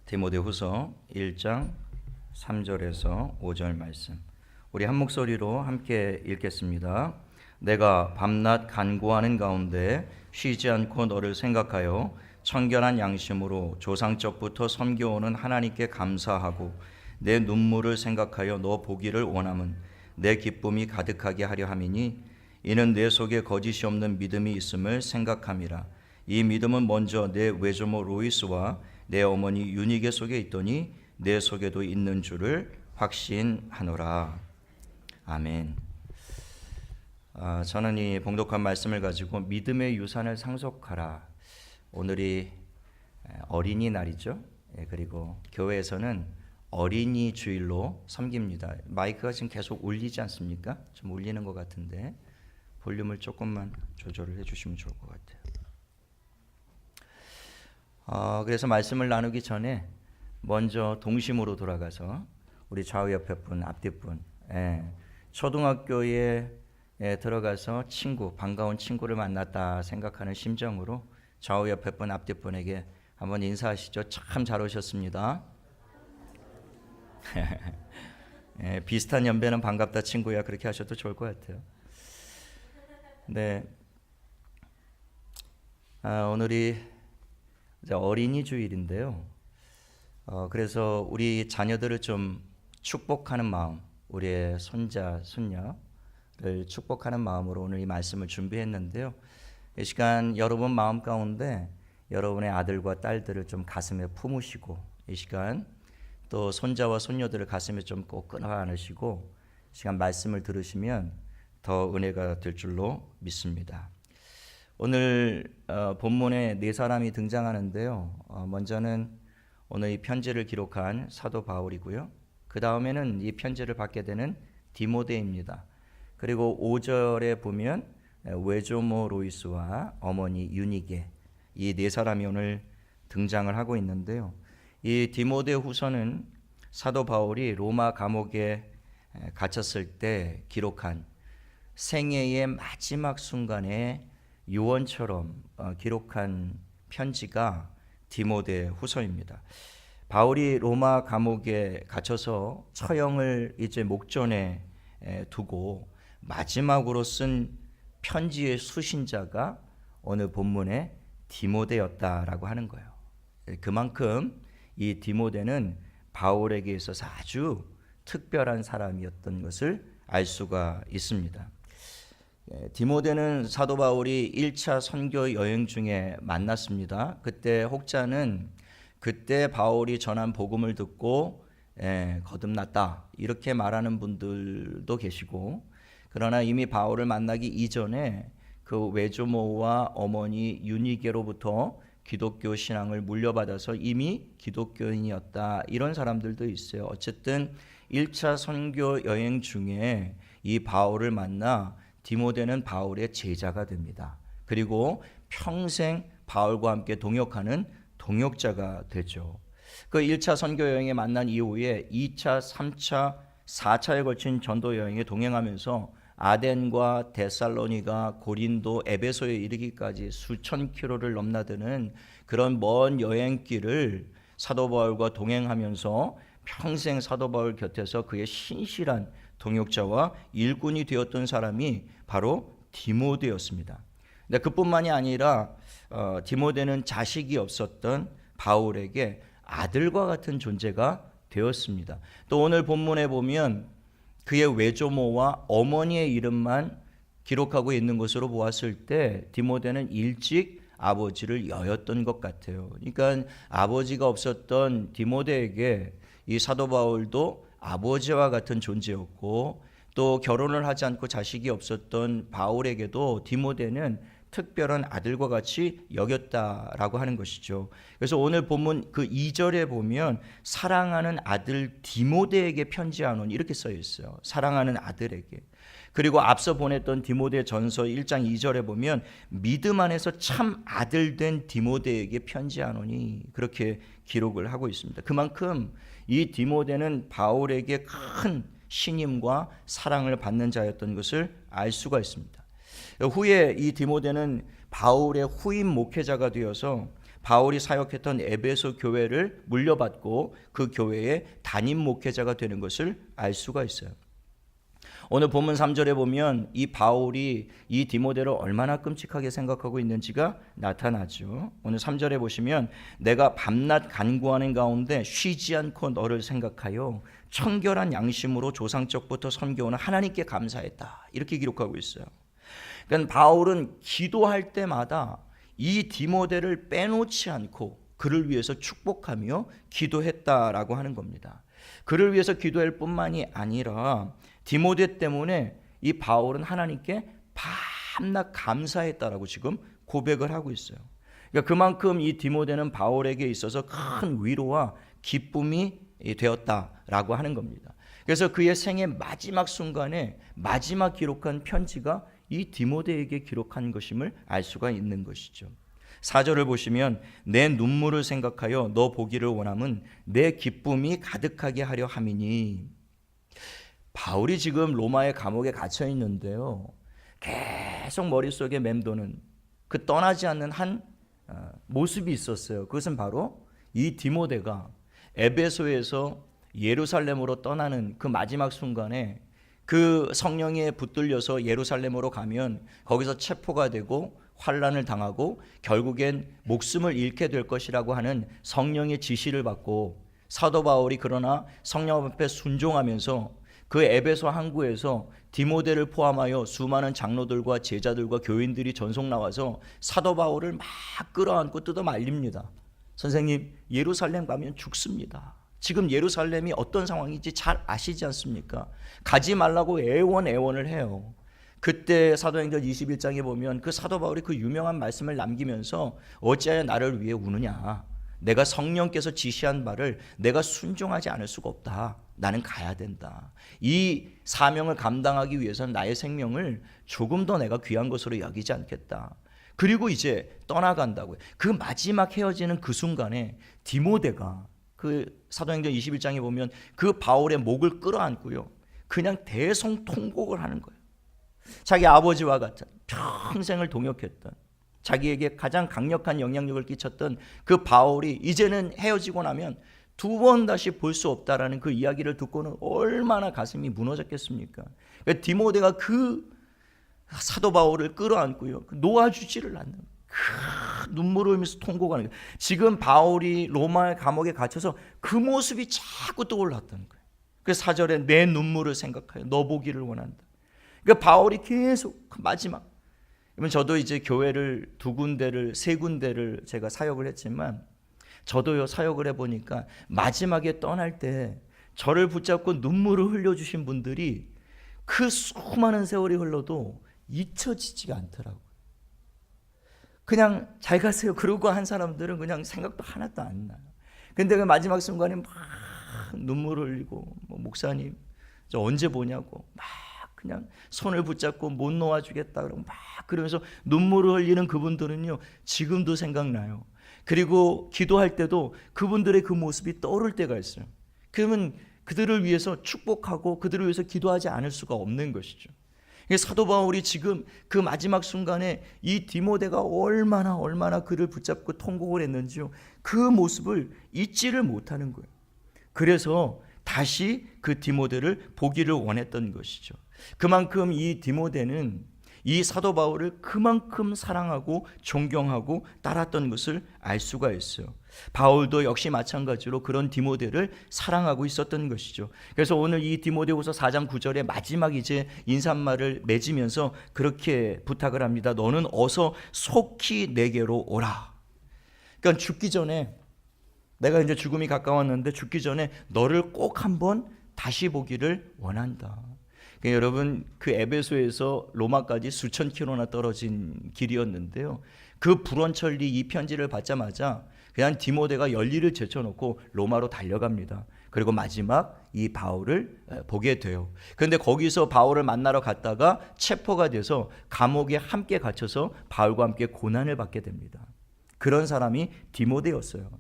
디모데후서 1장 3절에서 5절 말씀, 우리 한 목소리로 함께 읽겠습니다. 내가 밤낮 간구하는 가운데 쉬지 않고 너를 생각하여 청결한 양심으로 조상적부터 섬겨오는 하나님께 감사하고 내 눈물을 생각하여 너 보기를 원함은 내 기쁨이 가득하게 하려 함이니 이는 내 속에 거짓이 없는 믿음이 있음을 생각함이라. 이 믿음은 먼저 내 외조모 로이스와 내 어머니 유니게 속에 있더니 내 속에도 있는 줄을 확신하노라. 아멘. 저는 이 봉독한 말씀을 가지고 믿음의 유산을 상속하라. 오늘이 어린이날이죠. 그리고 교회에서는 어린이 주일로 섬깁니다. 마이크가 지금 계속 울리지 않습니까? 좀 울리는 것 같은데 볼륨을 조금만 조절을 해주시면 좋을 것 같아요. 그래서 말씀을 나누기 전에 먼저 동심으로 돌아가서 우리 좌우 옆에 분, 앞뒤 분, 초등학교에 들어가서 반가운 친구를 만났다 생각하는 심정으로 좌우 옆에 분, 앞뒤 분에게 한번 인사하시죠. 참 잘 오셨습니다. 비슷한 연배는 반갑다 친구야, 그렇게 하셔도 좋을 것 같아요. 네, 오늘이 어린이 주일인데요. 그래서 우리 자녀들을 좀 축복하는 마음, 우리의 손자, 손녀를 축복하는 마음으로 오늘 이 말씀을 준비했는데요. 이 시간 여러분 마음 가운데 여러분의 아들과 딸들을 좀 가슴에 품으시고, 이 시간 또 손자와 손녀들을 가슴에 좀 꼭 끊어 안으시고 시간 말씀을 들으시면 더 은혜가 될 줄로 믿습니다. 오늘 본문에 네 사람이 등장하는데요. 먼저는 오늘 이 편지를 기록한 사도 바울이고요. 그 다음에는 이 편지를 받게 되는 디모데입니다. 그리고 5절에 보면 외조모 로이스와 어머니 유니게, 이 네 사람이 오늘 등장을 하고 있는데요. 이 디모데 후서는 사도 바울이 로마 감옥에 갇혔을 때 기록한 생애의 마지막 순간에 유언처럼 기록한 편지가 디모데 후서입니다. 바울이 로마 감옥에 갇혀서 처형을 이제 목전에 두고 마지막으로 쓴 편지의 수신자가 오늘 본문의 디모데였다라고 하는 거예요. 그만큼 이 디모데는 바울에게 있어서 아주 특별한 사람이었던 것을 알 수가 있습니다. 디모데는 사도 바울이 1차 선교 여행 중에 만났습니다. 그때 혹자는 그때 바울이 전한 복음을 듣고 거듭났다 이렇게 말하는 분들도 계시고, 그러나 이미 바울을 만나기 이전에 그 외조모와 어머니 유니게로부터 기독교 신앙을 물려받아서 이미 기독교인이었다 이런 사람들도 있어요. 어쨌든 1차 선교 여행 중에 이 바울을 만나 디모데는 바울의 제자가 됩니다. 그리고 평생 바울과 함께 동역하는 동역자가 되죠. 그 1차 선교 여행에 만난 이후에 2차, 3차, 4차에 걸친 전도 여행에 동행하면서 아덴과 데살로니가, 고린도, 에베소에 이르기까지 수천 킬로를 넘나드는 그런 먼 여행길을 사도 바울과 동행하면서 평생 사도 바울 곁에서 그의 신실한 동역자와 일꾼이 되었던 사람이 바로 디모데였습니다. 근데 그뿐만이 아니라 디모데는 자식이 없었던 바울에게 아들과 같은 존재가 되었습니다. 또 오늘 본문에 보면 그의 외조모와 어머니의 이름만 기록하고 있는 것으로 보았을 때 디모데는 일찍 아버지를 여였던 것 같아요. 그러니까 아버지가 없었던 디모데에게 이 사도 바울도 아버지와 같은 존재였고, 또 결혼을 하지 않고 자식이 없었던 바울에게도 디모데는 특별한 아들과 같이 여겼다라고 하는 것이죠. 그래서 오늘 본문 그 2절에 보면 사랑하는 아들 디모데에게 편지하노니 이렇게 써 있어요. 사랑하는 아들에게. 그리고 앞서 보냈던 디모데 전서 1장 2절에 보면 믿음 안에서 참 아들 된 디모데에게 편지하노니 그렇게 기록을 하고 있습니다. 그만큼 이 디모데는 바울에게 큰 신임과 사랑을 받는 자였던 것을 알 수가 있습니다. 후에 이 디모데는 바울의 후임 목회자가 되어서 바울이 사역했던 에베소 교회를 물려받고 그 교회의 담임 목회자가 되는 것을 알 수가 있어요. 오늘 본문 3절에 보면 이 바울이 이 디모데를 얼마나 끔찍하게 생각하고 있는지가 나타나죠. 오늘 3절에 보시면 내가 밤낮 간구하는 가운데 쉬지 않고 너를 생각하여 청결한 양심으로 조상적부터 섬겨오는 하나님께 감사했다. 이렇게 기록하고 있어요. 그러니까 바울은 기도할 때마다 이 디모데를 빼놓지 않고 그를 위해서 축복하며 기도했다라고 하는 겁니다. 그를 위해서 기도할 뿐만이 아니라 디모데 때문에 이 바울은 하나님께 밤낮 감사했다라고 지금 고백을 하고 있어요. 그러니까 그만큼 이 디모데는 바울에게 있어서 큰 위로와 기쁨이 되었다라고 하는 겁니다. 그래서 그의 생의 마지막 순간에 마지막 기록한 편지가 이 디모데에게 기록한 것임을 알 수가 있는 것이죠. 4절을 보시면 내 눈물을 생각하여 너 보기를 원함은 내 기쁨이 가득하게 하려 함이니. 바울이 지금 로마의 감옥에 갇혀 있는데요, 계속 머릿속에 맴도는 그 떠나지 않는 한 모습이 있었어요. 그것은 바로 이 디모데가 에베소에서 예루살렘으로 떠나는 그 마지막 순간에 그 성령에 붙들려서 예루살렘으로 가면 거기서 체포가 되고 환난을 당하고 결국엔 목숨을 잃게 될 것이라고 하는 성령의 지시를 받고 사도 바울이 그러나 성령 앞에 순종하면서 그 에베소 항구에서 디모데를 포함하여 수많은 장로들과 제자들과 교인들이 전속 나와서 사도 바울을 막 끌어안고 뜯어 말립니다. 선생님, 예루살렘 가면 죽습니다. 지금 예루살렘이 어떤 상황인지 잘 아시지 않습니까? 가지 말라고 애원을 해요. 그때 사도행전 21장에 보면 그 사도 바울이 그 유명한 말씀을 남기면서 어찌하여 나를 위해 우느냐, 내가 성령께서 지시한 바를 내가 순종하지 않을 수가 없다. 나는 가야 된다. 이 사명을 감당하기 위해서는 나의 생명을 조금 더 내가 귀한 것으로 여기지 않겠다. 그리고 이제 떠나간다고요. 그 마지막 헤어지는 그 순간에 디모데가 그 사도행전 21장에 보면 그 바울의 목을 끌어안고요, 그냥 대성통곡을 하는 거예요. 자기 아버지와 같은 평생을 동역했던, 자기에게 가장 강력한 영향력을 끼쳤던 그 바울이 이제는 헤어지고 나면 두 번 다시 볼 수 없다라는 그 이야기를 듣고는 얼마나 가슴이 무너졌겠습니까? 그러니까 디모데가 그 사도 바울을 끌어안고요, 놓아주지를 않는, 눈물을 흘리면서 통곡하는 거예요. 지금 바울이 로마의 감옥에 갇혀서 그 모습이 자꾸 떠올랐다는 거예요. 그래서 4절에 내 눈물을 생각하여 너 보기를 원한다. 그러니까 바울이 계속 마지막, 저도 이제 교회를 세 군데를 제가 사역을 했지만 저도요 사역을 해보니까 마지막에 떠날 때 저를 붙잡고 눈물을 흘려주신 분들이 그 수많은 세월이 흘러도 잊혀지지가 않더라고요. 그냥 잘 가세요 그러고 한 사람들은 그냥 생각도 하나도 안 나요. 근데 그 마지막 순간에 막 눈물을 흘리고 목사님 저 언제 보냐고 막 그냥 손을 붙잡고 못 놓아주겠다 그러고 막 그러면서 눈물을 흘리는 그분들은요 지금도 생각나요. 그리고 기도할 때도 그분들의 그 모습이 떠오를 때가 있어요. 그러면 그들을 위해서 축복하고 그들을 위해서 기도하지 않을 수가 없는 것이죠. 사도 바울이 지금 그 마지막 순간에 이 디모데가 얼마나 그를 붙잡고 통곡을 했는지요, 그 모습을 잊지를 못하는 거예요. 그래서 다시 그 디모데를 보기를 원했던 것이죠. 그만큼 이 디모데는 이 사도 바울을 그만큼 사랑하고 존경하고 따랐던 것을 알 수가 있어요. 바울도 역시 마찬가지로 그런 디모데를 사랑하고 있었던 것이죠. 그래서 오늘 이 디모데후서 4장 9절에 마지막 이제 인사말을 맺으면서 그렇게 부탁을 합니다. 너는 어서 속히 내게로 오라. 그러니까 죽기 전에, 내가 이제 죽음이 가까웠는데 죽기 전에 너를 꼭 한번 다시 보기를 원한다. 그러니까 여러분, 그 에베소에서 로마까지 수천 킬로나 떨어진 길이었는데요, 그 불원천리 이 편지를 받자마자 그냥 디모데가 열리를 제쳐놓고 로마로 달려갑니다. 그리고 마지막 이 바울을 보게 돼요. 그런데 거기서 바울을 만나러 갔다가 체포가 돼서 감옥에 함께 갇혀서 바울과 함께 고난을 받게 됩니다. 그런 사람이 디모데였어요.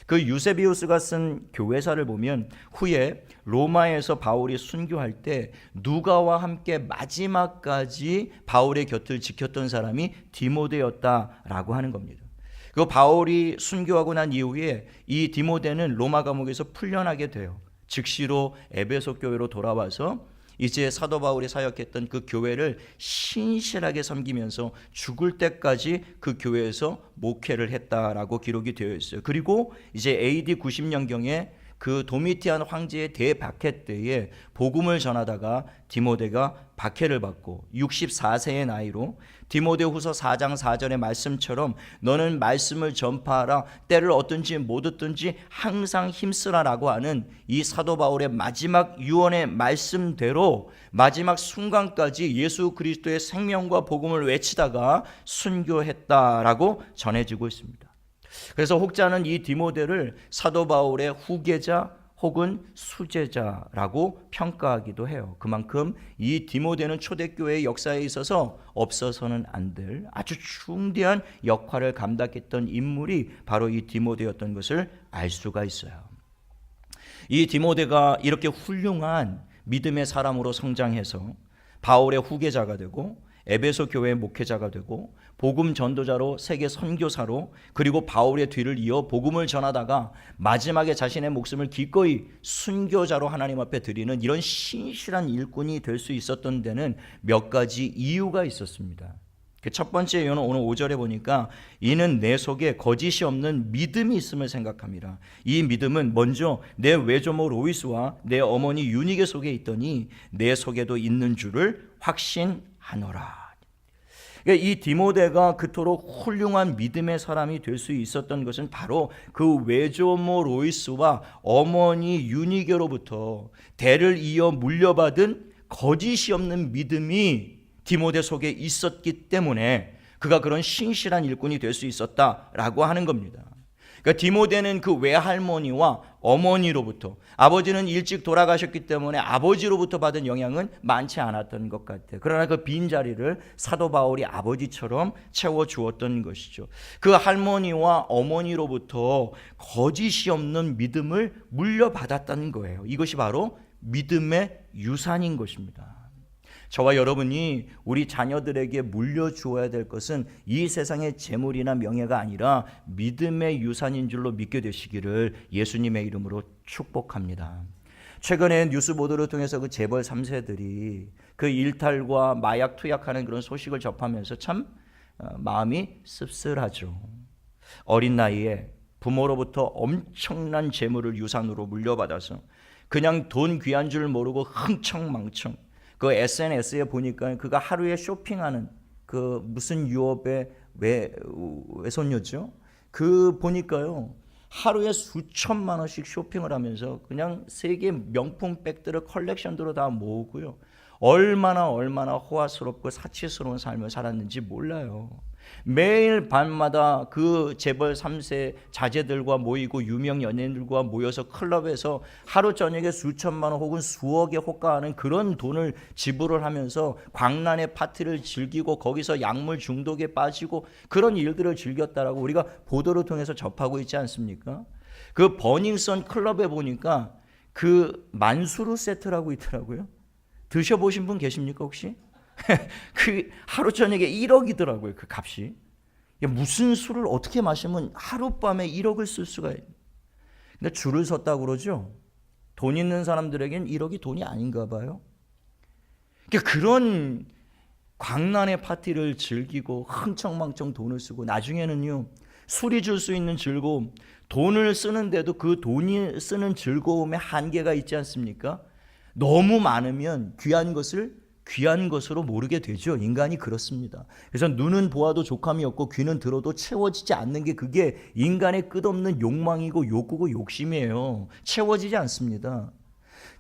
그 유세비우스가 쓴 교회사를 보면 후에 로마에서 바울이 순교할 때 누가와 함께 마지막까지 바울의 곁을 지켰던 사람이 디모데였다라고 하는 겁니다. 그 바울이 순교하고 난 이후에 이 디모데는 로마 감옥에서 풀려나게 돼요. 즉시로 에베소 교회로 돌아와서 이제 사도 바울이 사역했던 그 교회를 신실하게 섬기면서 죽을 때까지 그 교회에서 목회를 했다라고 기록이 되어 있어요. 그리고 이제 AD 90년경에 그 도미티안 황제의 대박해 때에 복음을 전하다가 디모데가 박해를 받고 64세의 나이로 디모데후서 4장 4절의 말씀처럼 너는 말씀을 전파하라, 때를 얻든지 못 얻든지 항상 힘쓰라라고 하는 이 사도 바울의 마지막 유언의 말씀대로 마지막 순간까지 예수 그리스도의 생명과 복음을 외치다가 순교했다라고 전해지고 있습니다. 그래서 혹자는 이 디모데를 사도 바울의 후계자 혹은 수제자라고 평가하기도 해요. 그만큼 이 디모데는 초대교회의 역사에 있어서 없어서는 안 될 아주 중대한 역할을 감당했던 인물이 바로 이 디모데였던 것을 알 수가 있어요. 이 디모데가 이렇게 훌륭한 믿음의 사람으로 성장해서 바울의 후계자가 되고 에베소 교회의 목회자가 되고 복음 전도자로 세계 선교사로 그리고 바울의 뒤를 이어 복음을 전하다가 마지막에 자신의 목숨을 기꺼이 순교자로 하나님 앞에 드리는 이런 신실한 일꾼이 될 수 있었던 데는 몇 가지 이유가 있었습니다. 그 첫 번째 이유는 오늘 5절에 보니까 이는 내 속에 거짓이 없는 믿음이 있음을 생각합니다. 이 믿음은 먼저 내 외조모 로이스와 내 어머니 유니게 속에 있더니 내 속에도 있는 줄을 확신하노라. 그러니까 이 디모데가 그토록 훌륭한 믿음의 사람이 될 수 있었던 것은 바로 그 외조모 로이스와 어머니 유니게로부터 대를 이어 물려받은 거짓이 없는 믿음이 디모데 속에 있었기 때문에 그가 그런 신실한 일꾼이 될 수 있었다라고 하는 겁니다. 그러니까 디모데는 그 외할머니와 어머니로부터, 아버지는 일찍 돌아가셨기 때문에 아버지로부터 받은 영향은 많지 않았던 것 같아요. 그러나 그 빈자리를 사도 바울이 아버지처럼 채워주었던 것이죠. 그 할머니와 어머니로부터 거짓이 없는 믿음을 물려받았다는 거예요. 이것이 바로 믿음의 유산인 것입니다. 저와 여러분이 우리 자녀들에게 물려주어야 될 것은 이 세상의 재물이나 명예가 아니라 믿음의 유산인 줄로 믿게 되시기를 예수님의 이름으로 축복합니다. 최근에 뉴스 보도를 통해서 그 재벌 3세들이 그 일탈과 마약 투약하는 그런 소식을 접하면서 참 마음이 씁쓸하죠. 어린 나이에 부모로부터 엄청난 재물을 유산으로 물려받아서 그냥 돈 귀한 줄 모르고 흥청망청 그 SNS에 보니까 그가 하루에 쇼핑하는 그 무슨 유업의 외손녀죠. 그 보니까요 하루에 수천만 원씩 쇼핑을 하면서 그냥 세계 명품 백들을 컬렉션으로 다 모으고요. 얼마나 호화스럽고 사치스러운 삶을 살았는지 몰라요. 매일 밤마다 그 재벌 3세 자제들과 모이고 유명 연예인들과 모여서 클럽에서 하루 저녁에 수천만 원 혹은 수억에 호가하는 그런 돈을 지불을 하면서 광란의 파티를 즐기고 거기서 약물 중독에 빠지고 그런 일들을 즐겼다라고 우리가 보도를 통해서 접하고 있지 않습니까? 그 버닝썬 클럽에 보니까 그 만수르 세트라고 있더라고요. 드셔보신 분 계십니까 혹시? 그 하루 저녁에 1억이더라고요. 그 값이. 무슨 술을 어떻게 마시면 하룻밤에 1억을 쓸 수가 있어요. 근데 줄을 섰다고 그러죠. 돈 있는 사람들에겐 1억이 돈이 아닌가 봐요. 그러니까 그런 광란의 파티를 즐기고 흥청망청 돈을 쓰고 나중에는요 술이 줄 수 있는 즐거움, 돈을 쓰는데도 그 돈이 쓰는 즐거움에 한계가 있지 않습니까? 너무 많으면 귀한 것으로 모르게 되죠. 인간이 그렇습니다. 그래서 눈은 보아도 족함이 없고 귀는 들어도 채워지지 않는 게 그게 인간의 끝없는 욕망이고 욕구고 욕심이에요. 채워지지 않습니다.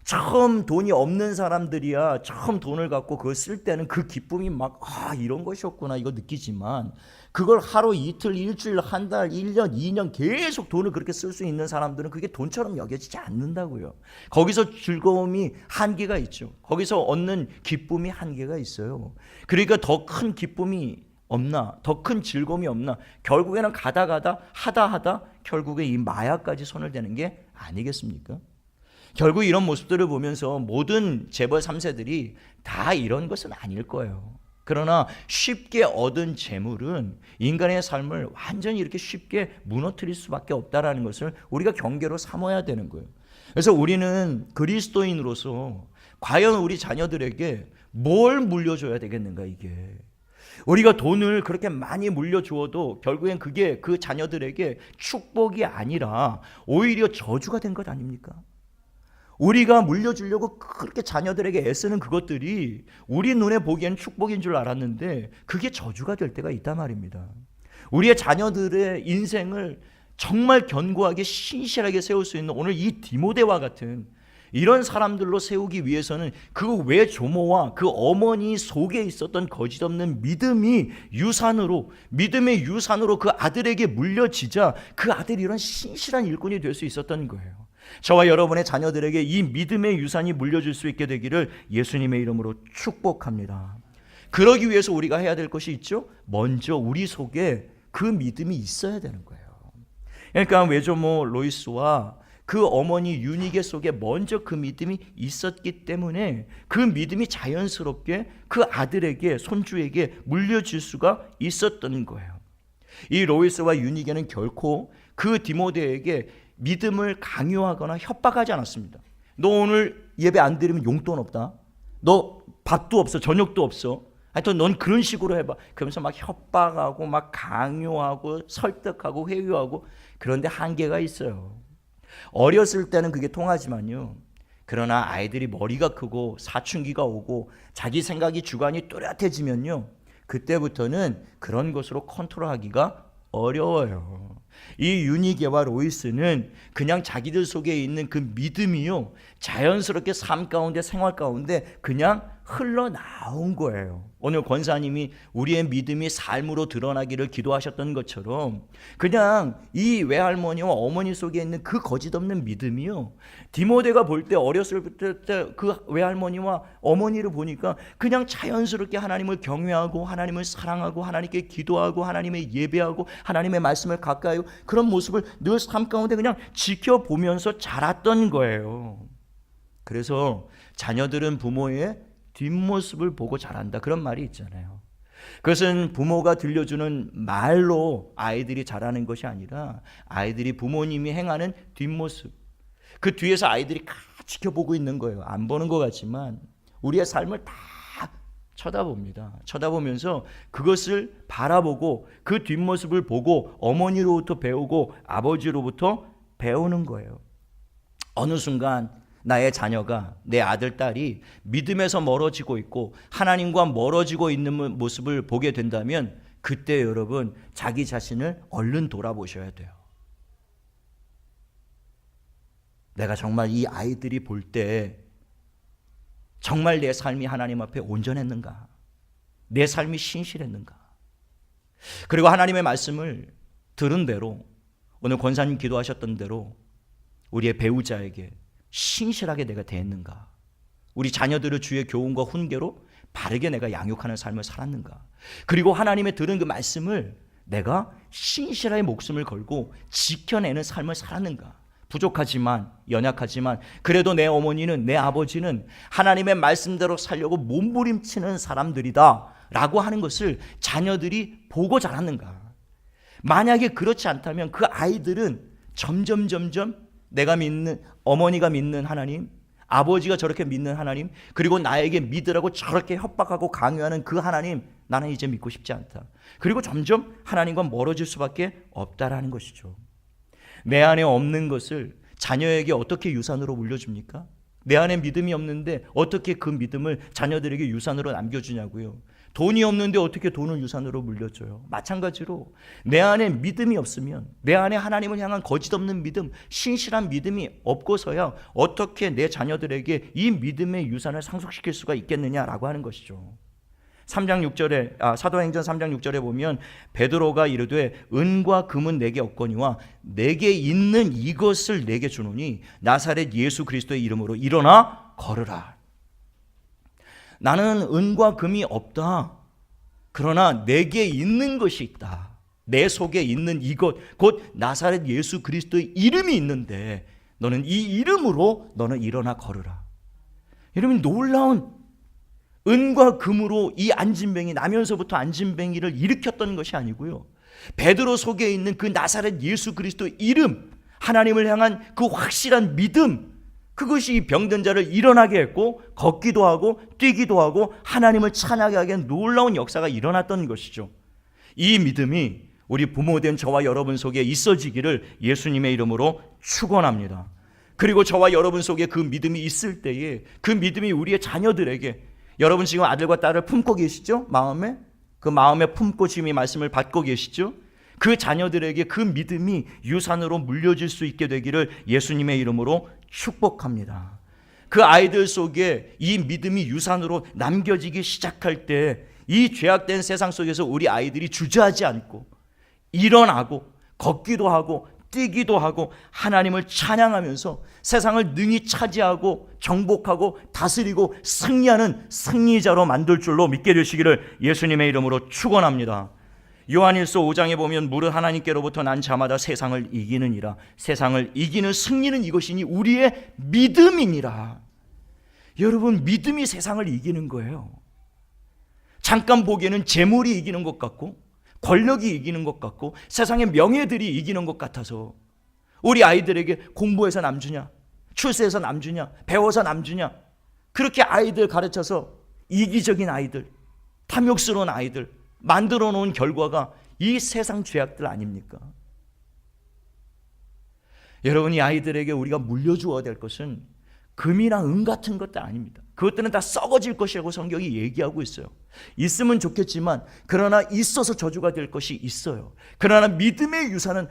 처음 돈이 없는 사람들이야 처음 돈을 갖고 그걸 쓸 때는 그 기쁨이 막 이런 것이었구나 이거 느끼지만 그걸 하루 이틀 일주일 한 달 1년 2년 계속 돈을 그렇게 쓸 수 있는 사람들은 그게 돈처럼 여겨지지 않는다고요. 거기서 즐거움이 한계가 있죠. 거기서 얻는 기쁨이 한계가 있어요. 그러니까 더 큰 기쁨이 없나 더 큰 즐거움이 없나 결국에는 가다 하다 결국에 이 마약까지 손을 대는 게 아니겠습니까? 결국 이런 모습들을 보면서 모든 재벌 3세들이 다 이런 것은 아닐 거예요. 그러나 쉽게 얻은 재물은 인간의 삶을 완전히 이렇게 쉽게 무너뜨릴 수밖에 없다라는 것을 우리가 경계로 삼아야 되는 거예요. 그래서 우리는 그리스도인으로서 과연 우리 자녀들에게 뭘 물려줘야 되겠는가 이게. 우리가 돈을 그렇게 많이 물려주어도 결국엔 그게 그 자녀들에게 축복이 아니라 오히려 저주가 된 것 아닙니까? 우리가 물려주려고 그렇게 자녀들에게 애쓰는 그것들이 우리 눈에 보기엔 축복인 줄 알았는데 그게 저주가 될 때가 있단 말입니다. 우리의 자녀들의 인생을 정말 견고하게 신실하게 세울 수 있는 오늘 이 디모데와 같은 이런 사람들로 세우기 위해서는 그 외조모와 그 어머니 속에 있었던 거짓없는 믿음이 믿음의 유산으로 그 아들에게 물려지자 그 아들이 이런 신실한 일꾼이 될 수 있었던 거예요. 저와 여러분의 자녀들에게 이 믿음의 유산이 물려줄 수 있게 되기를 예수님의 이름으로 축복합니다. 그러기 위해서 우리가 해야 될 것이 있죠. 먼저 우리 속에 그 믿음이 있어야 되는 거예요. 그러니까 외조모 로이스와 그 어머니 유니게 속에 먼저 그 믿음이 있었기 때문에 그 믿음이 자연스럽게 그 아들에게, 손주에게 물려질 수가 있었던 거예요. 이 로이스와 유니게는 결코 그 디모데에게 믿음을 강요하거나 협박하지 않았습니다. 너 오늘 예배 안 드리면 용돈 없다. 너 밥도 없어. 저녁도 없어. 하여튼 넌 그런 식으로 해봐. 그러면서 막 협박하고 막 강요하고 설득하고 회유하고. 그런데 한계가 있어요. 어렸을 때는 그게 통하지만요. 그러나 아이들이 머리가 크고 사춘기가 오고 자기 생각이 주관이 뚜렷해지면요. 그때부터는 그런 것으로 컨트롤하기가 어려워요. 이 유니게와 로이스는 그냥 자기들 속에 있는 그 믿음이요, 자연스럽게 삶 가운데, 생활 가운데 그냥 흘러나온 거예요. 오늘 권사님이 우리의 믿음이 삶으로 드러나기를 기도하셨던 것처럼 그냥 이 외할머니와 어머니 속에 있는 그 거짓없는 믿음이요, 디모데가 볼 때 어렸을 때 그 외할머니와 어머니를 보니까 그냥 자연스럽게 하나님을 경외하고 하나님을 사랑하고 하나님께 기도하고 하나님의 예배하고 하나님의 말씀을 가까이 하고 그런 모습을 늘 삶 가운데 그냥 지켜보면서 자랐던 거예요. 그래서 자녀들은 부모의 뒷모습을 보고 자란다, 그런 말이 있잖아요. 그것은 부모가 들려주는 말로 아이들이 자라는 것이 아니라 아이들이 부모님이 행하는 뒷모습, 그 뒤에서 아이들이 다 지켜보고 있는 거예요. 안 보는 것 같지만 우리의 삶을 다 쳐다봅니다. 쳐다보면서 그것을 바라보고 그 뒷모습을 보고 어머니로부터 배우고 아버지로부터 배우는 거예요. 어느 순간 나의 자녀가, 내 아들, 딸이 믿음에서 멀어지고 있고 하나님과 멀어지고 있는 모습을 보게 된다면 그때 여러분 자기 자신을 얼른 돌아보셔야 돼요. 내가 정말 이 아이들이 볼 때 정말 내 삶이 하나님 앞에 온전했는가? 내 삶이 신실했는가? 그리고 하나님의 말씀을 들은 대로, 오늘 권사님 기도하셨던 대로 우리의 배우자에게 신실하게 내가 대했는가? 우리 자녀들을 주의 교훈과 훈계로 바르게 내가 양육하는 삶을 살았는가? 그리고 하나님의 들은 그 말씀을 내가 신실하게 목숨을 걸고 지켜내는 삶을 살았는가? 부족하지만, 연약하지만 그래도 내 어머니는, 내 아버지는 하나님의 말씀대로 살려고 몸부림치는 사람들이다 라고 하는 것을 자녀들이 보고 자랐는가? 만약에 그렇지 않다면 그 아이들은 점점 내가 믿는, 어머니가 믿는 하나님, 아버지가 저렇게 믿는 하나님, 그리고 나에게 믿으라고 저렇게 협박하고 강요하는 그 하나님, 나는 이제 믿고 싶지 않다. 그리고 점점 하나님과 멀어질 수밖에 없다라는 것이죠. 내 안에 없는 것을 자녀에게 어떻게 유산으로 물려줍니까? 내 안에 믿음이 없는데 어떻게 그 믿음을 자녀들에게 유산으로 남겨주냐고요. 돈이 없는데 어떻게 돈을 유산으로 물려줘요? 마찬가지로 내 안에 믿음이 없으면, 내 안에 하나님을 향한 거짓없는 믿음, 신실한 믿음이 없고서야 어떻게 내 자녀들에게 이 믿음의 유산을 상속시킬 수가 있겠느냐라고 하는 것이죠. 3장 6절에 사도행전 3장 6절에 보면 베드로가 이르되 은과 금은 내게 없거니와 내게 있는 이것을 내게 주노니 나사렛 예수 그리스도의 이름으로 일어나 걸으라. 나는 은과 금이 없다. 그러나 내게 있는 것이 있다. 내 속에 있는 이것, 곧 나사렛 예수 그리스도의 이름이 있는데 너는 이 이름으로 너는 일어나 걸으라. 여러분, 놀라운 은과 금으로 이 안진뱅이, 나면서부터 안진뱅이를 일으켰던 것이 아니고요, 베드로 속에 있는 그 나사렛 예수 그리스도의 이름, 하나님을 향한 그 확실한 믿음, 그것이 이 병든 자를 일어나게 했고 걷기도 하고 뛰기도 하고 하나님을 찬양하게 하는 놀라운 역사가 일어났던 것이죠. 이 믿음이 우리 부모된 저와 여러분 속에 있어지기를 예수님의 이름으로 축원합니다. 그리고 저와 여러분 속에 그 믿음이 있을 때에 그 믿음이 우리의 자녀들에게, 여러분 지금 아들과 딸을 품고 계시죠? 그 마음에 품고 지금 이 말씀을 받고 계시죠? 그 자녀들에게 그 믿음이 유산으로 물려질 수 있게 되기를 예수님의 이름으로 축복합니다. 그 아이들 속에 이 믿음이 유산으로 남겨지기 시작할 때 이 죄악된 세상 속에서 우리 아이들이 주저하지 않고 일어나고 걷기도 하고 뛰기도 하고 하나님을 찬양하면서 세상을 능히 차지하고 정복하고 다스리고 승리하는 승리자로 만들 줄로 믿게 되시기를 예수님의 이름으로 축원합니다. 요한일서 5장에 보면 무릇 하나님께로부터 난 자마다 세상을 이기느니라. 세상을 이기는 승리는 이것이니 우리의 믿음이니라. 여러분, 믿음이 세상을 이기는 거예요. 잠깐 보기에는 재물이 이기는 것 같고 권력이 이기는 것 같고 세상의 명예들이 이기는 것 같아서 우리 아이들에게 공부해서 남주냐, 출세해서 남주냐, 배워서 남주냐, 그렇게 아이들 가르쳐서 이기적인 아이들, 탐욕스러운 아이들 만들어 놓은 결과가 이 세상 죄악들 아닙니까? 여러분, 이 아이들에게 우리가 물려주어야 될 것은 금이나 은 같은 것도 아닙니다. 그것들은 다 썩어질 것이라고 성경이 얘기하고 있어요. 있으면 좋겠지만 그러나 있어서 저주가 될 것이 있어요. 그러나 믿음의 유산은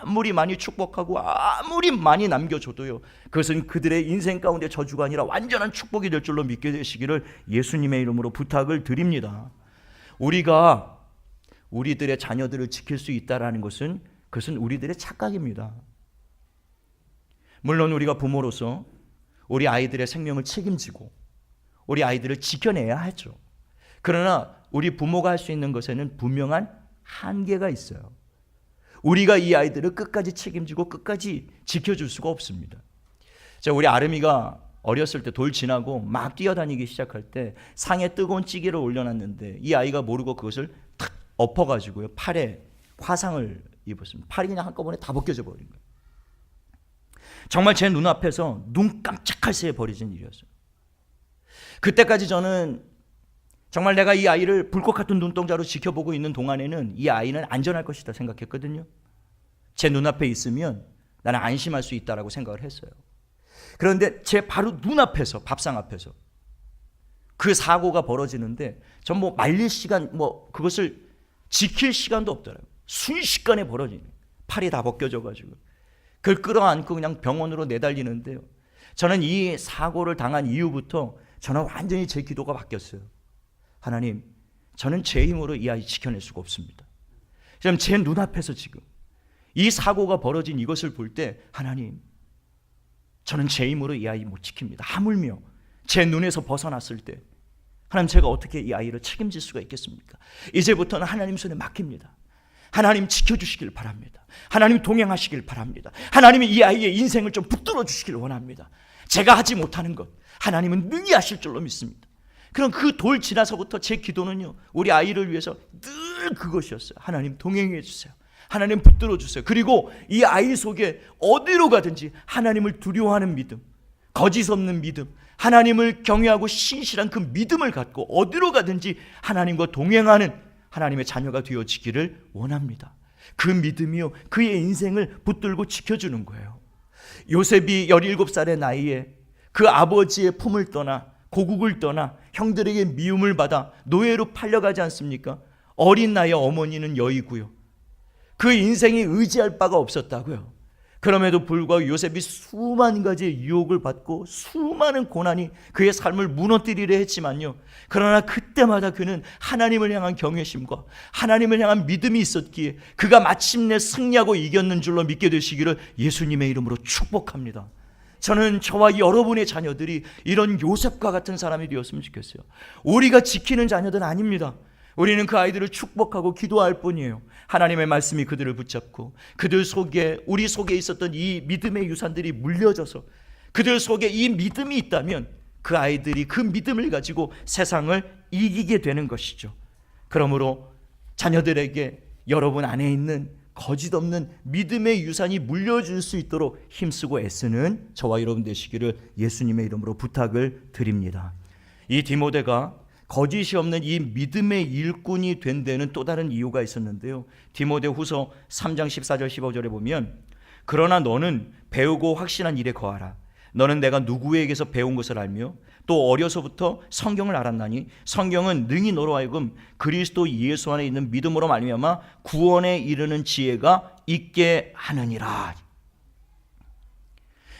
아무리 많이 축복하고 아무리 많이 남겨줘도요, 그것은 그들의 인생 가운데 저주가 아니라 완전한 축복이 될 줄로 믿게 되시기를 예수님의 이름으로 부탁을 드립니다. 우리가 우리들의 자녀들을 지킬 수 있다는 것은 그것은 우리들의 착각입니다. 물론 우리가 부모로서 우리 아이들의 생명을 책임지고 우리 아이들을 지켜내야 하죠. 그러나 우리 부모가 할 수 있는 것에는 분명한 한계가 있어요. 우리가 이 아이들을 끝까지 책임지고 끝까지 지켜줄 수가 없습니다. 자, 우리 아름이가 어렸을 때 돌 지나고 막 뛰어다니기 시작할 때 상에 뜨거운 찌개를 올려놨는데 이 아이가 모르고 그것을 탁 엎어가지고요, 팔에 화상을 입었습니다. 팔이 그냥 한꺼번에 다 벗겨져 버린 거예요. 정말 제 눈앞에서 눈 깜짝할 새에 벌어진 일이었어요. 그때까지 저는 정말 내가 이 아이를 불꽃 같은 눈동자로 지켜보고 있는 동안에는 이 아이는 안전할 것이다 생각했거든요. 제 눈앞에 있으면 나는 안심할 수 있다라고 생각을 했어요. 그런데 제 바로 눈앞에서, 밥상 앞에서 그 사고가 벌어지는데 전 말릴 시간, 그것을 지킬 시간도 없더라고요. 순식간에 벌어지는, 팔이 다 벗겨져가지고 그걸 끌어안고 그냥 병원으로 내달리는데요, 저는 이 사고를 당한 이후부터 저는 완전히 제 기도가 바뀌었어요. 하나님, 저는 제 힘으로 이 아이 지켜낼 수가 없습니다. 지금 제 눈앞에서 지금 이 사고가 벌어진 이것을 볼 때 하나님, 저는 제 힘으로 이 아이 못 지킵니다. 하물며 제 눈에서 벗어났을 때 하나님, 제가 어떻게 이 아이를 책임질 수가 있겠습니까? 이제부터는 하나님 손에 맡깁니다. 하나님 지켜주시길 바랍니다. 하나님 동행하시길 바랍니다. 하나님이 이 아이의 인생을 좀 붙들어 주시길 원합니다. 제가 하지 못하는 것 하나님은 능히 하실 줄로 믿습니다. 그럼 그 돌 지나서부터 제 기도는요, 우리 아이를 위해서 늘 그것이었어요. 하나님 동행해 주세요. 하나님 붙들어 주세요. 그리고 이 아이 속에 어디로 가든지 하나님을 두려워하는 믿음, 거짓 없는 믿음, 하나님을 경외하고 신실한 그 믿음을 갖고 어디로 가든지 하나님과 동행하는 하나님의 자녀가 되어지기를 원합니다. 그 믿음이요, 그의 인생을 붙들고 지켜주는 거예요. 요셉이 17살의 나이에 그 아버지의 품을 떠나 고국을 떠나 형들에게 미움을 받아 노예로 팔려가지 않습니까? 어린 나이에 어머니는 여의고요, 그 인생에 의지할 바가 없었다고요. 그럼에도 불구하고 요셉이 수만 가지의 유혹을 받고 수많은 고난이 그의 삶을 무너뜨리려 했지만요, 그러나 그때마다 그는 하나님을 향한 경외심과 하나님을 향한 믿음이 있었기에 그가 마침내 승리하고 이겼는 줄로 믿게 되시기를 예수님의 이름으로 축복합니다. 저는 저와 여러분의 자녀들이 이런 요셉과 같은 사람이 되었으면 좋겠어요. 우리가 지키는 자녀들은 아닙니다. 우리는 그 아이들을 축복하고 기도할 뿐이에요. 하나님의 말씀이 그들을 붙잡고 그들 속에, 우리 속에 있었던 이 믿음의 유산들이 물려져서 그들 속에 이 믿음이 있다면 그 아이들이 그 믿음을 가지고 세상을 이기게 되는 것이죠. 그러므로 자녀들에게 여러분 안에 있는 거짓 없는 믿음의 유산이 물려줄 수 있도록 힘쓰고 애쓰는 저와 여러분 되시기를 예수님의 이름으로 부탁을 드립니다. 이 디모데가 거짓이 없는 이 믿음의 일꾼이 된 데는 또 다른 이유가 있었는데요. 디모데 후서 3장 14절 15절에 보면 그러나 너는 배우고 확신한 일에 거하라. 너는 내가 누구에게서 배운 것을 알며 또 어려서부터 성경을 알았나니 성경은 능히 너로 하여금 그리스도 예수 안에 있는 믿음으로 말미암아 구원에 이르는 지혜가 있게 하느니라.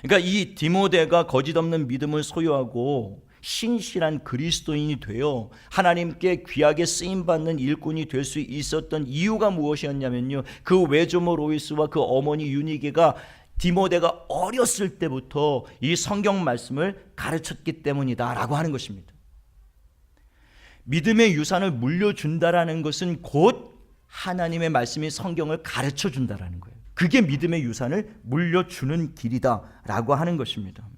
그러니까 이 디모데가 거짓 없는 믿음을 소유하고 신실한 그리스도인이 되어 하나님께 귀하게 쓰임받는 일꾼이 될 수 있었던 이유가 무엇이었냐면요, 그 외조모 로이스와 그 어머니 유니게가 디모데가 어렸을 때부터 이 성경 말씀을 가르쳤기 때문이다 라고 하는 것입니다. 믿음의 유산을 물려준다라는 것은 곧 하나님의 말씀이 성경을 가르쳐준다라는 거예요. 그게 믿음의 유산을 물려주는 길이다 라고 하는 것입니다.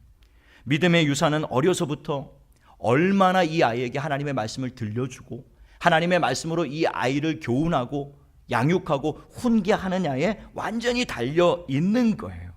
믿음의 유산은 어려서부터 얼마나 이 아이에게 하나님의 말씀을 들려주고 하나님의 말씀으로 이 아이를 교훈하고 양육하고 훈계하느냐에 완전히 달려 있는 거예요.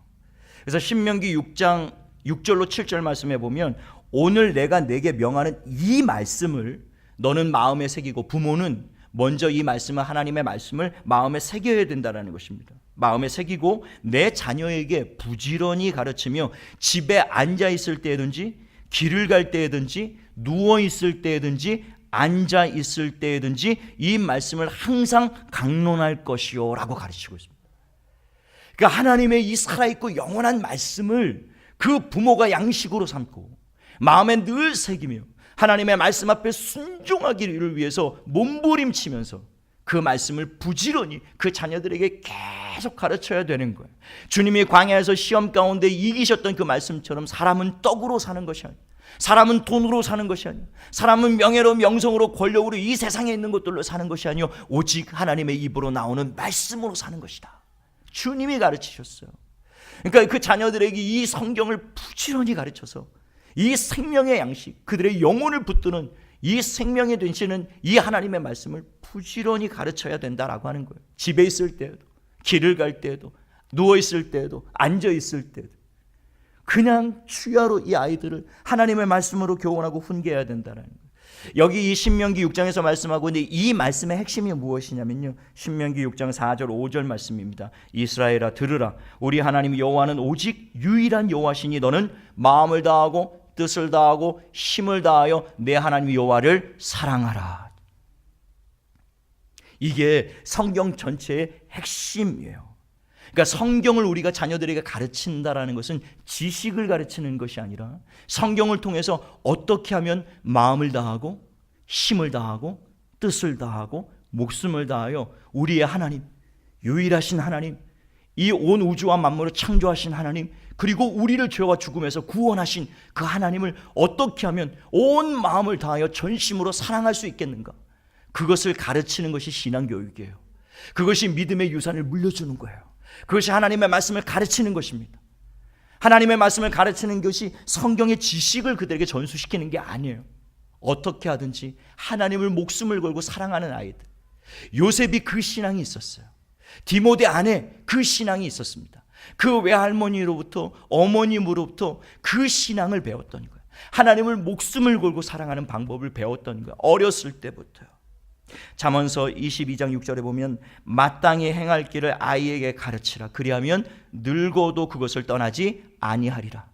그래서 신명기 6장 6절로 7절 말씀에 보면 오늘 내가 내게 명하는 이 말씀을 너는 마음에 새기고, 부모는 먼저 이 말씀을, 하나님의 말씀을 마음에 새겨야 된다는 것입니다. 마음에 새기고 내 자녀에게 부지런히 가르치며 집에 앉아 있을 때든지 길을 갈 때든지 누워 있을 때든지 앉아 있을 때든지 이 말씀을 항상 강론할 것이요 라고 가르치고 있습니다. 그러니까 하나님의 이 살아있고 영원한 말씀을 그 부모가 양식으로 삼고 마음에 늘 새기며 하나님의 말씀 앞에 순종하기를 위해서 몸부림치면서 그 말씀을 부지런히 그 자녀들에게 계속 가르쳐야 되는 거예요. 주님이 광야에서 시험 가운데 이기셨던 그 말씀처럼 사람은 떡으로 사는 것이 아니에요. 사람은 돈으로 사는 것이 아니에요. 사람은 명예로, 명성으로, 권력으로 이 세상에 있는 것들로 사는 것이 아니요, 오직 하나님의 입으로 나오는 말씀으로 사는 것이다. 주님이 가르치셨어요. 그러니까 그 자녀들에게 이 성경을 부지런히 가르쳐서 이 생명의 양식, 그들의 영혼을 붙드는 이 생명의 되시는 이 하나님의 말씀을 부지런히 가르쳐야 된다라고 하는 거예요. 집에 있을 때에도, 길을 갈 때에도, 누워 있을 때에도, 앉아 있을 때에도 그냥 추야로 이 아이들을 하나님의 말씀으로 교훈하고 훈계해야 된다는 거예요. 여기 이 신명기 6장에서 말씀하고 있는데 이 말씀의 핵심이 무엇이냐면요, 신명기 6장 4절 5절 말씀입니다. 이스라엘아 들으라, 우리 하나님 여호와는 오직 유일한 여호와시니 너는 마음을 다하고 뜻을 다하고 힘을 다하여 내 하나님 여호와를 사랑하라. 이게 성경 전체의 핵심이에요. 그러니까 성경을 우리가 자녀들에게 가르친다라는 것은 지식을 가르치는 것이 아니라 성경을 통해서 어떻게 하면 마음을 다하고 힘을 다하고 뜻을 다하고 목숨을 다하여 우리의 하나님, 유일하신 하나님, 이 온 우주와 만물을 창조하신 하나님, 그리고 우리를 죄와 죽음에서 구원하신 그 하나님을 어떻게 하면 온 마음을 다하여 전심으로 사랑할 수 있겠는가, 그것을 가르치는 것이 신앙교육이에요. 그것이 믿음의 유산을 물려주는 거예요. 그것이 하나님의 말씀을 가르치는 것입니다. 하나님의 말씀을 가르치는 것이 성경의 지식을 그들에게 전수시키는 게 아니에요. 어떻게 하든지 하나님을 목숨을 걸고 사랑하는 아이들, 요셉이 그 신앙이 있었어요. 디모데 안에 그 신앙이 있었습니다. 그 외할머니로부터, 어머님으로부터 그 신앙을 배웠던 거예요. 하나님을 목숨을 걸고 사랑하는 방법을 배웠던 거예요. 어렸을 때부터요. 잠언서 22장 6절에 보면 마땅히 행할 길을 아이에게 가르치라, 그리하면 늙어도 그것을 떠나지 아니하리라.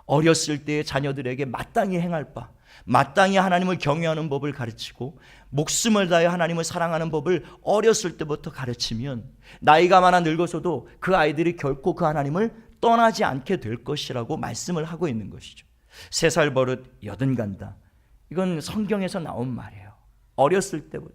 어렸을 때 자녀들에게 마땅히 행할 바, 마땅히 하나님을 경외하는 법을 가르치고 목숨을 다해 하나님을 사랑하는 법을 어렸을 때부터 가르치면 나이가 많아 늙어서도 그 아이들이 결코 그 하나님을 떠나지 않게 될 것이라고 말씀을 하고 있는 것이죠. 3살 버릇 여든 간다, 이건 성경에서 나온 말이에요. 어렸을 때부터.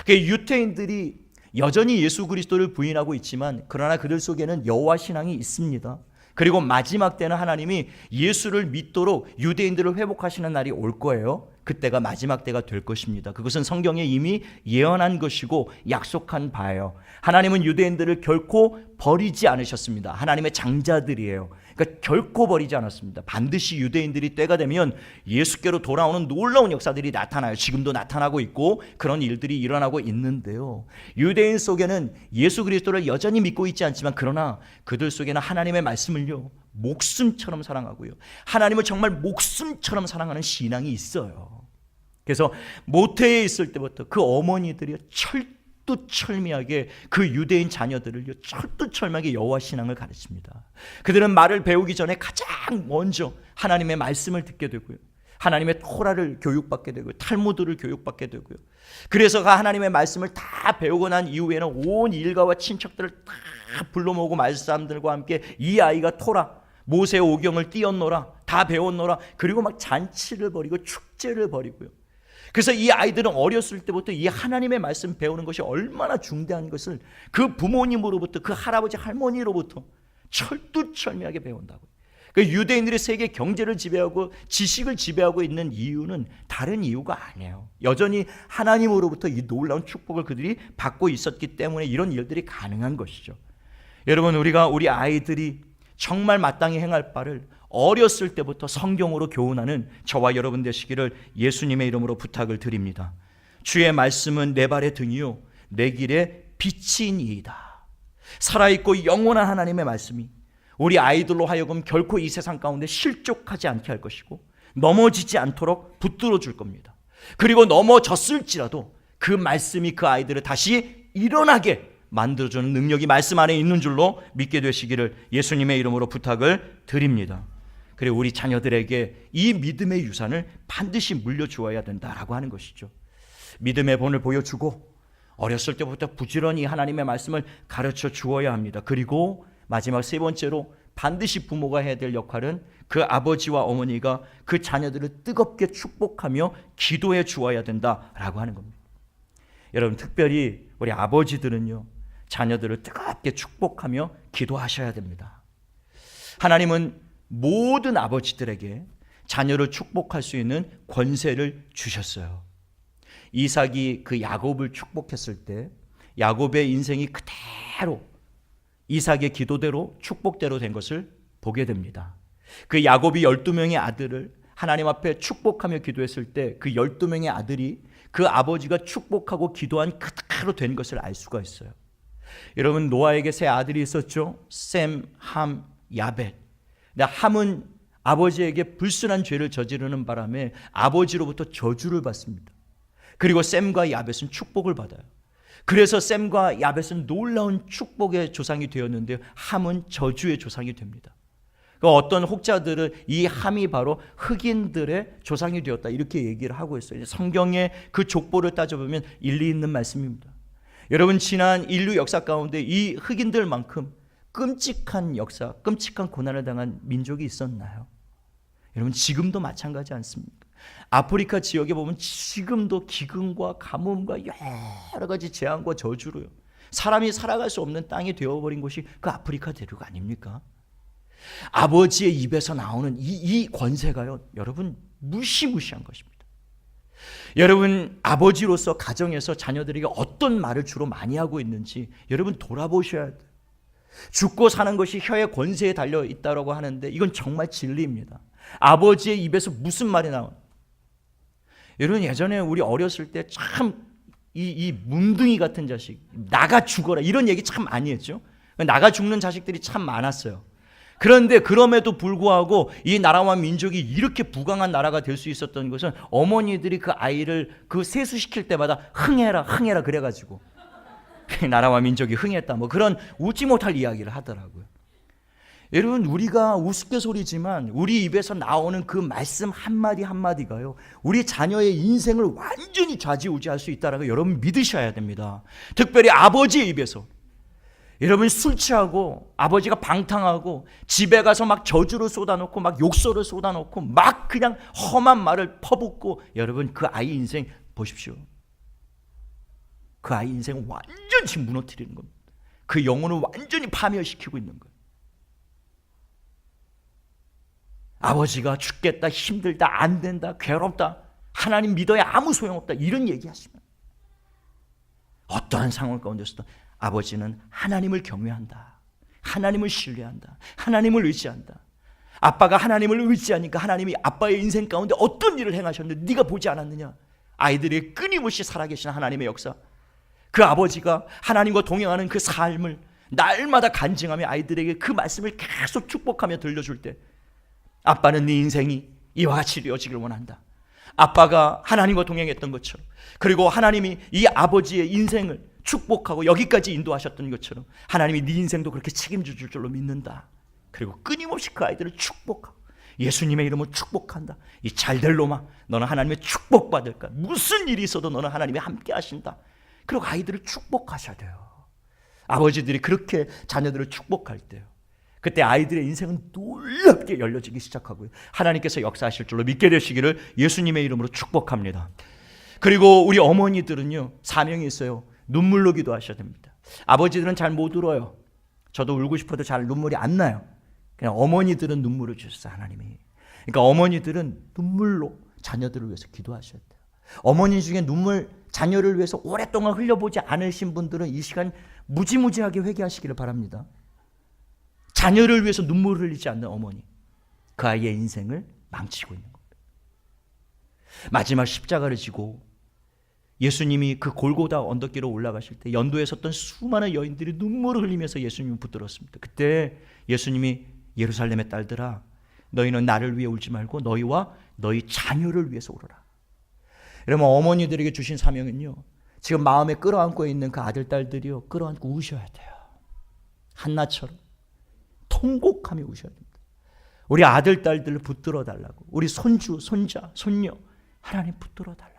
유태인들이 여전히 예수 그리스도를 부인하고 있지만 그러나 그들 속에는 여호와 신앙이 있습니다. 그리고 마지막 때는 하나님이 예수를 믿도록 유대인들을 회복하시는 날이 올 거예요. 그때가 마지막 때가 될 것입니다. 그것은 성경에 이미 예언한 것이고 약속한 바예요. 하나님은 유대인들을 결코 버리지 않으셨습니다. 하나님의 장자들이에요. 그러니까 결코 버리지 않았습니다. 반드시 유대인들이 때가 되면 예수께로 돌아오는 놀라운 역사들이 나타나요. 지금도 나타나고 있고 그런 일들이 일어나고 있는데요. 유대인 속에는 예수 그리스도를 여전히 믿고 있지 않지만 그러나 그들 속에는 하나님의 말씀을요 목숨처럼 사랑하고요, 하나님을 정말 목숨처럼 사랑하는 신앙이 있어요. 그래서 모태에 있을 때부터 그 어머니들이 철두철미하게 그 유대인 자녀들을 철두철미하게 여호와 신앙을 가르칩니다. 그들은 말을 배우기 전에 가장 먼저 하나님의 말씀을 듣게 되고요, 하나님의 토라를 교육받게 되고요, 탈무드를 교육받게 되고요. 그래서 그 하나님의 말씀을 다 배우고 난 이후에는 온 일가와 친척들을 다 불러 모으고 마을 사람들과 함께 이 아이가 토라, 모세 오경을 띄었노라, 다 배웠노라. 그리고 막 잔치를 벌이고 축제를 벌이고요. 그래서 이 아이들은 어렸을 때부터 이 하나님의 말씀 배우는 것이 얼마나 중대한 것을 그 부모님으로부터, 그 할아버지 할머니로부터 철두철미하게 배운다고요. 그 유대인들이 세계 경제를 지배하고 지식을 지배하고 있는 이유는 다른 이유가 아니에요. 여전히 하나님으로부터 이 놀라운 축복을 그들이 받고 있었기 때문에 이런 일들이 가능한 것이죠. 여러분, 우리 아이들이 정말 마땅히 행할 바를 어렸을 때부터 성경으로 교훈하는 저와 여러분 되시기를 예수님의 이름으로 부탁을 드립니다. 주의 말씀은 내 발의 등이요 내 길의 빛이니이다. 살아있고 영원한 하나님의 말씀이 우리 아이들로 하여금 결코 이 세상 가운데 실족하지 않게 할 것이고 넘어지지 않도록 붙들어 줄 겁니다. 그리고 넘어졌을지라도 그 말씀이 그 아이들을 다시 일어나게 만들어주는 능력이 말씀 안에 있는 줄로 믿게 되시기를 예수님의 이름으로 부탁을 드립니다. 그리고 우리 자녀들에게 이 믿음의 유산을 반드시 물려주어야 된다라고 하는 것이죠. 믿음의 본을 보여주고 어렸을 때부터 부지런히 하나님의 말씀을 가르쳐 주어야 합니다. 그리고 마지막 세 번째로 반드시 부모가 해야 될 역할은 그 아버지와 어머니가 그 자녀들을 뜨겁게 축복하며 기도해 주어야 된다라고 하는 겁니다. 여러분, 특별히 우리 아버지들은요 자녀들을 뜨겁게 축복하며 기도하셔야 됩니다. 하나님은 모든 아버지들에게 자녀를 축복할 수 있는 권세를 주셨어요. 이삭이 그 야곱을 축복했을 때 야곱의 인생이 그대로 이삭의 기도대로 축복대로 된 것을 보게 됩니다. 그 야곱이 12명의 아들을 하나님 앞에 축복하며 기도했을 때 그 12명의 아들이 그 아버지가 축복하고 기도한 그대로 된 것을 알 수가 있어요. 여러분, 노아에게 세 아들이 있었죠. 셈, 함, 야벳. 근데 함은 아버지에게 불순한 죄를 저지르는 바람에 아버지로부터 저주를 받습니다. 그리고 셈과 야벳은 축복을 받아요. 그래서 셈과 야벳은 놀라운 축복의 조상이 되었는데 함은 저주의 조상이 됩니다. 어떤 혹자들은 이 함이 바로 흑인들의 조상이 되었다 이렇게 얘기를 하고 있어요. 성경의 그 족보를 따져보면 일리 있는 말씀입니다. 여러분, 지난 인류 역사 가운데 이 흑인들만큼 끔찍한 역사, 끔찍한 고난을 당한 민족이 있었나요? 여러분, 지금도 마찬가지 않습니까? 아프리카 지역에 보면 지금도 기근과 가뭄과 여러 가지 재앙과 저주로요, 사람이 살아갈 수 없는 땅이 되어버린 곳이 그 아프리카 대륙 아닙니까? 아버지의 입에서 나오는 이 권세가요, 여러분, 무시무시한 것입니다. 여러분, 아버지로서 가정에서 자녀들에게 어떤 말을 주로 많이 하고 있는지 여러분 돌아보셔야 돼요. 죽고 사는 것이 혀의 권세에 달려 있다고 하는데 이건 정말 진리입니다. 아버지의 입에서 무슨 말이 나와요? 여러분, 예전에 우리 어렸을 때 참 이 문둥이 같은 자식, 나가 죽어라 이런 얘기 참 많이 했죠. 나가 죽는 자식들이 참 많았어요. 그런데 그럼에도 불구하고 이 나라와 민족이 이렇게 부강한 나라가 될 수 있었던 것은 어머니들이 그 아이를 그 세수시킬 때마다 흥해라 흥해라 그래가지고 나라와 민족이 흥했다 뭐 그런 웃지 못할 이야기를 하더라고요. 여러분, 우리가 우스갯소리지만 우리 입에서 나오는 그 말씀 한마디 한마디가요 우리 자녀의 인생을 완전히 좌지우지할 수 있다라고 여러분 믿으셔야 됩니다. 특별히 아버지의 입에서. 여러분, 술 취하고 아버지가 방탕하고 집에 가서 막 저주를 쏟아놓고 막 욕설을 쏟아놓고 막 그냥 험한 말을 퍼붓고, 여러분 그 아이 인생 보십시오. 그 아이 인생 완전히 무너뜨리는 겁니다. 그 영혼을 완전히 파멸시키고 있는 거예요. 아버지가 죽겠다, 힘들다, 안 된다, 괴롭다, 하나님 믿어야 아무 소용없다 이런 얘기하시면 어떠한 상황 가운데서도 아버지는 하나님을 경외한다, 하나님을 신뢰한다, 하나님을 의지한다, 아빠가 하나님을 의지하니까 하나님이 아빠의 인생 가운데 어떤 일을 행하셨는데 네가 보지 않았느냐? 아이들에게 끊임없이 살아계신 하나님의 역사, 그 아버지가 하나님과 동행하는 그 삶을 날마다 간증하며 아이들에게 그 말씀을 계속 축복하며 들려줄 때, 아빠는 네 인생이 이와 같이 되어지길 원한다. 아빠가 하나님과 동행했던 것처럼, 그리고 하나님이 이 아버지의 인생을 축복하고 여기까지 인도하셨던 것처럼 하나님이 네 인생도 그렇게 책임져 줄 줄로 믿는다. 그리고 끊임없이 그 아이들을 축복하고 예수님의 이름으로 축복한다. 이 잘될 놈아, 너는 하나님의 축복받을까? 무슨 일이 있어도 너는 하나님이 함께 하신다. 그리고 아이들을 축복하셔야 돼요. 아버지들이 그렇게 자녀들을 축복할 때요, 그때 아이들의 인생은 놀랍게 열려지기 시작하고요, 하나님께서 역사하실 줄로 믿게 되시기를 예수님의 이름으로 축복합니다. 그리고 우리 어머니들은요, 사명이 있어요. 눈물로 기도하셔야 됩니다. 아버지들은 잘 못 울어요. 저도 울고 싶어도 잘 눈물이 안 나요. 그냥 어머니들은 눈물을 주셨어요, 하나님이. 그러니까 어머니들은 눈물로 자녀들을 위해서 기도하셔야 돼요. 어머니 중에 눈물, 자녀를 위해서 오랫동안 흘려보지 않으신 분들은 이 시간 무지무지하게 회개하시기를 바랍니다. 자녀를 위해서 눈물을 흘리지 않는 어머니, 그 아이의 인생을 망치고 있는 겁니다. 마지막 십자가를 지고 예수님이 그 골고다 언덕길로 올라가실 때 연도에 섰던 수많은 여인들이 눈물을 흘리면서 예수님을 붙들었습니다. 그때 예수님이 예루살렘의 딸들아, 너희는 나를 위해 울지 말고 너희와 너희 자녀를 위해서 울어라. 여러분, 어머니들에게 주신 사명은요, 지금 마음에 끌어안고 있는 그 아들 딸들이요, 끌어안고 우셔야 돼요. 한나처럼 통곡하며 우셔야 됩니다. 우리 아들 딸들을 붙들어 달라고, 우리 손주, 손자, 손녀 하나님 붙들어 달라고.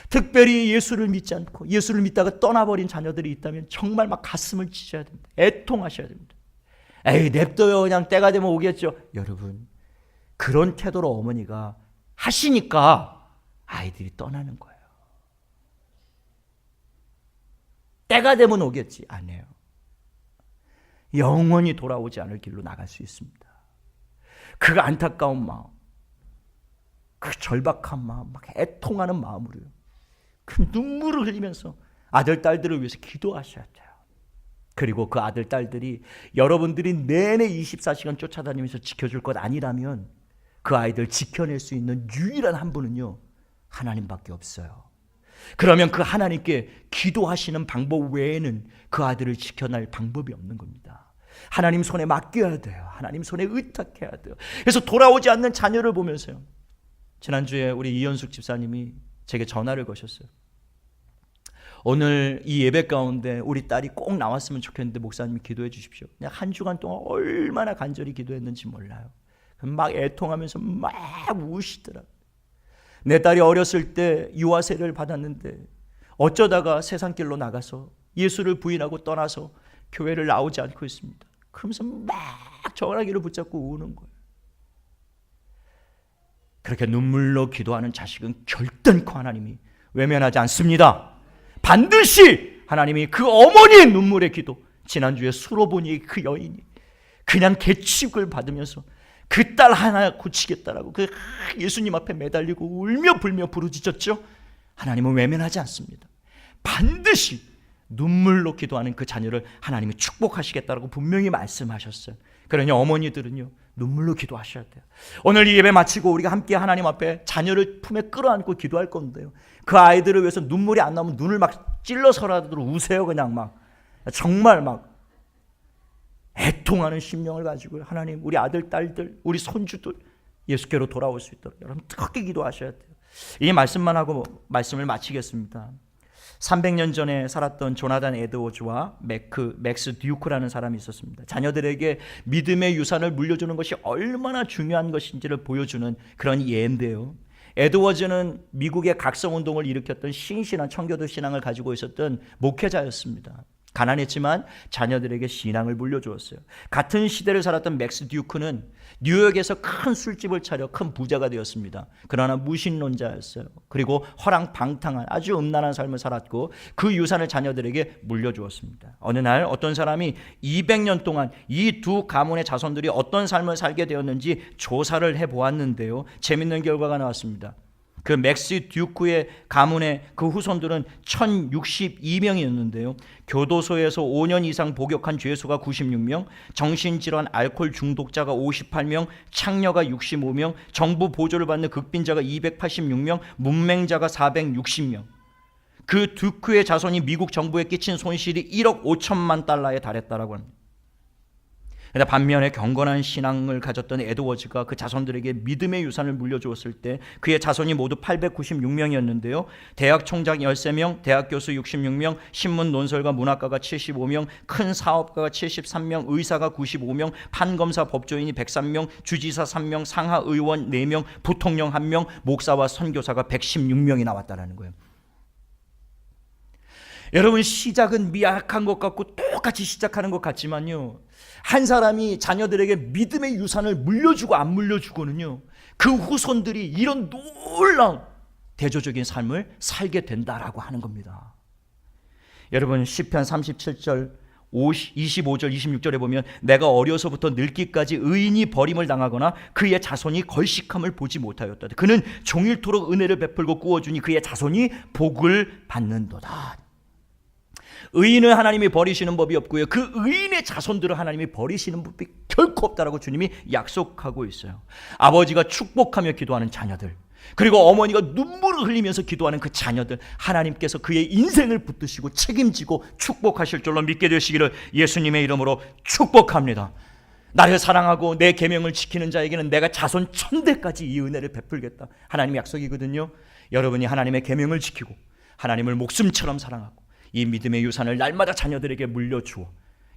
특별히 예수를 믿지 않고 예수를 믿다가 떠나버린 자녀들이 있다면 정말 막 가슴을 찢어야 됩니다. 애통하셔야 됩니다. 에이, 냅둬요, 그냥 때가 되면 오겠죠. 여러분, 그런 태도로 어머니가 하시니까 아이들이 떠나는 거예요. 때가 되면 오겠지. 아니에요. 영원히 돌아오지 않을 길로 나갈 수 있습니다. 그 안타까운 마음, 그 절박한 마음, 막 애통하는 마음으로요, 그 눈물을 흘리면서 아들 딸들을 위해서 기도하셔야 돼요. 그리고 그 아들 딸들이 여러분들이 내내 24시간 쫓아다니면서 지켜줄 것 아니라면 그 아이들 지켜낼 수 있는 유일한 한 분은요, 하나님밖에 없어요. 그러면 그 하나님께 기도하시는 방법 외에는 그 아들을 지켜낼 방법이 없는 겁니다. 하나님 손에 맡겨야 돼요. 하나님 손에 의탁해야 돼요. 그래서 돌아오지 않는 자녀를 보면서요, 지난주에 우리 이현숙 집사님이 제게 전화를 거셨어요. 오늘 이 예배 가운데 우리 딸이 꼭 나왔으면 좋겠는데 목사님이 기도해 주십시오. 그냥 한 주간 동안 얼마나 간절히 기도했는지 몰라요. 막 애통하면서 막 우시더라고요. 내 딸이 어렸을 때 유아세를 받았는데 어쩌다가 세상길로 나가서 예수를 부인하고 떠나서 교회를 나오지 않고 있습니다. 그러면서 막 전화기를 붙잡고 우는 거예요. 그렇게 눈물로 기도하는 자식은 결단코 하나님이 외면하지 않습니다. 반드시 하나님이 그 어머니의 눈물의 기도, 지난주에 수로보니 그 여인이 그냥 개취급을 받으면서 그 딸 하나 고치겠다라고 그 예수님 앞에 매달리고 울며 불며 부르짖었죠. 하나님은 외면하지 않습니다. 반드시 눈물로 기도하는 그 자녀를 하나님이 축복하시겠다라고 분명히 말씀하셨어요. 그러니 어머니들은요, 눈물로 기도하셔야 돼요. 오늘 이 예배 마치고 우리가 함께 하나님 앞에 자녀를 품에 끌어안고 기도할 건데요, 그 아이들을 위해서 눈물이 안 나오면 눈을 막 찔러서라도 우세요. 그냥 막 정말 막 애통하는 심령을 가지고 하나님, 우리 아들 딸들, 우리 손주들 예수께로 돌아올 수 있도록 여러분 크게 기도하셔야 돼요. 이 말씀만 하고 말씀을 마치겠습니다. 300년 전에 살았던 조나단 에드워즈와 맥스 듀크라는 사람이 있었습니다. 자녀들에게 믿음의 유산을 물려주는 것이 얼마나 중요한 것인지를 보여주는 그런 예인데요, 에드워즈는 미국의 각성운동을 일으켰던 신실한 청교도 신앙을 가지고 있었던 목회자였습니다. 가난했지만 자녀들에게 신앙을 물려주었어요. 같은 시대를 살았던 맥스 듀크는 뉴욕에서 큰 술집을 차려 큰 부자가 되었습니다. 그러나 무신론자였어요. 그리고 허랑방탕한 아주 음란한 삶을 살았고 그 유산을 자녀들에게 물려주었습니다. 어느 날 어떤 사람이 200년 동안 이 두 가문의 자손들이 어떤 삶을 살게 되었는지 조사를 해보았는데요, 재밌는 결과가 나왔습니다. 그 맥스 듀크의 가문의 그 후손들은 1062명이었는데요. 교도소에서 5년 이상 복역한 죄수가 96명, 정신질환 알코올 중독자가 58명, 창녀가 65명, 정부 보조를 받는 극빈자가 286명, 문맹자가 460명. 그 듀크의 자손이 미국 정부에 끼친 손실이 1억 5천만 달러에 달했다라고 합니다. 그런데 반면에 경건한 신앙을 가졌던 에드워즈가 그 자손들에게 믿음의 유산을 물려주었을 때 그의 자손이 모두 896명이었는데요. 대학 총장 13명, 대학 교수 66명, 신문 논설가 문학가가 75명, 큰 사업가가 73명, 의사가 95명, 판검사 법조인이 103명, 주지사 3명, 상하 의원 4명, 부통령 1명, 목사와 선교사가 116명이 나왔다는 거예요. 여러분, 시작은 미약한 것 같고 똑같이 시작하는 것 같지만요, 한 사람이 자녀들에게 믿음의 유산을 물려주고 안 물려주고는요, 그 후손들이 이런 놀라운 대조적인 삶을 살게 된다라고 하는 겁니다. 여러분, 시편 37절 25절 26절에 보면 내가 어려서부터 늙기까지 의인이 버림을 당하거나 그의 자손이 걸식함을 보지 못하였다. 그는 종일토록 은혜를 베풀고 꾸어주니 그의 자손이 복을 받는도다. 의인은 하나님이 버리시는 법이 없고요, 그 의인의 자손들을 하나님이 버리시는 법이 결코 없다라고 주님이 약속하고 있어요. 아버지가 축복하며 기도하는 자녀들, 그리고 어머니가 눈물을 흘리면서 기도하는 그 자녀들, 하나님께서 그의 인생을 붙드시고 책임지고 축복하실 줄로 믿게 되시기를 예수님의 이름으로 축복합니다. 나를 사랑하고 내 계명을 지키는 자에게는 내가 자손 1000대까지 이 은혜를 베풀겠다, 하나님의 약속이거든요. 여러분이 하나님의 계명을 지키고 하나님을 목숨처럼 사랑하고 이 믿음의 유산을 날마다 자녀들에게 물려주어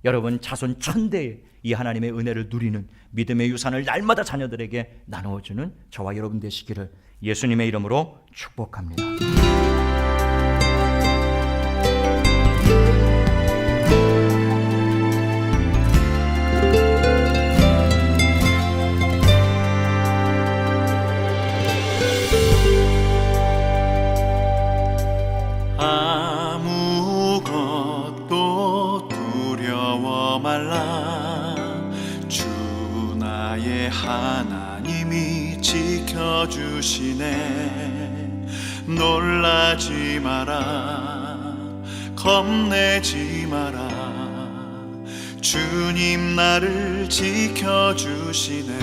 여러분 자손 1000대의 이 하나님의 은혜를 누리는 믿음의 유산을 날마다 자녀들에게 나누어주는 저와 여러분 되시기를 예수님의 이름으로 축복합니다. 아무것도 두려워 말라. 주 나의 하나님이 지켜주시네. 놀라지 마라, 겁내지 마라. 주님 나를 지켜주시네.